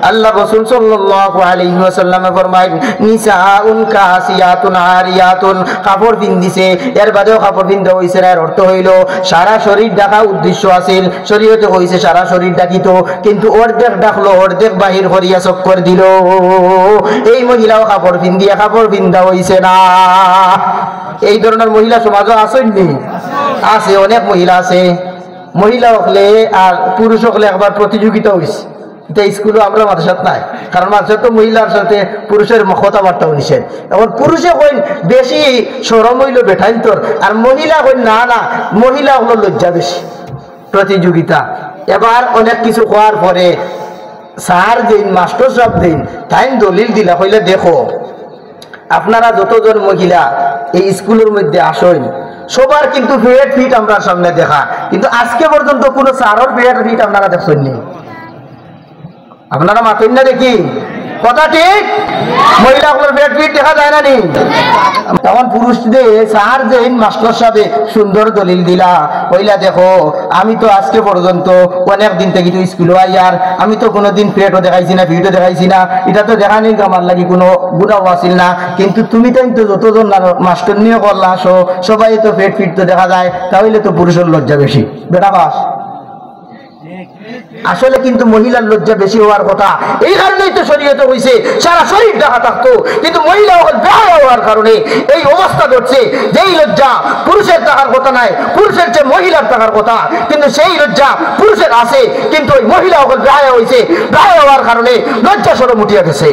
আল্লাহ রাসূল সাল্লাল্লাহু আলাইহি ওয়াসাল্লামে ফরমায় নিসাউন কাসিয়াতুন আরিয়াতুন, কাপড় পিন্দিছে এর বাদেও কাপড় পিন্দা হইছে না। এর অর্থ হইল সারা শরীর ঢাকা উদ্দেশ্য আছিল, শরীয়তে হইছে সারা শরীর ঢাকিত, কিন্তু অর্ধেক ডাকলো অর্ধেক বাহির করিয়া চক্কর দিল। এই মহিলাও কাপড় পিন্দিয়া কাপড় পিন্দা হইছে না। এই ধরনের মহিলা সমাজও আসেননি? আছে, অনেক মহিলা আছে। মহিলা হলে আর পুরুষ হলে একবার প্রতিযোগিতা হয়েছে। এটা স্কুলে আমরা মাদ্রাসাত নাই, কারণ মাদ্রাসাত তো মহিলার সাথে পুরুষের কথাবার্তা নিষেধ। এখন পুরুষে কইন বেশি সরম হইল বেঠাইন তোর, আর মহিলা কইন না না, মহিলা হলো লজ্জা বেশি, প্রতিযোগিতা। এবার অনেক কিছু হওয়ার পরে স্যার দিন মাস্টার সাহেব দিন তাই দলিল দিলা, কইলে দেখো আপনারা যতজন মহিলা এই স্কুলের মধ্যে আসেন সবার কিন্তু পেট ফিট আমরা সামনে দেখা, কিন্তু আজকে পর্যন্ত কোনো স্যারের পেট ফিট আপনারা দেখছেন নি? আপনারা মাতেন না দেখি কথা ঠিক? মহিলাগুলোর পেট ফিট দেখা যায় না নি? তখন পুরুষদের স্যার যে মাস্টার সাহেব সুন্দর দলিল দিলা, কইলা দেখো আমি তো আজকে পর্যন্ত অনেক দিন থেকে তো স্কুলে আইয়ার, আমি তো কোনোদিন পেটও দেখাইছি না ফিটও দেখাইছি না, এটা তো দেখা নেই আমার লাগি কোনো গুণাও আসিল না, কিন্তু তুমি তো যতজন মাস্টার নিয়ে করলা আসো সবাই তো পেট ফিট তো দেখা যায়, তাহলে তো পুরুষের লজ্জা বেশি। বেটা বাস আসলে কিন্তু মহিলার লজ্জা বেশি হওয়ার কথা। এই কারণেই তো শরীয়তে হইছে সারা শরীর ঢাকা থাকতো, কিন্তু মহিলা বেহায়া হওয়ার কারণে এই অবস্থা ঘটছে। যেই লজ্জা পুরুষের থাকার কথা নাই, পুরুষের চেয়ে মহিলার থাকার কথা, কিন্তু সেই লজ্জা পুরুষের আছে, কিন্তু ওই মহিলা বেহায়া হইছে। বেহায়া হওয়ার কারণে লজ্জা সরম উঠিয়া গেছে।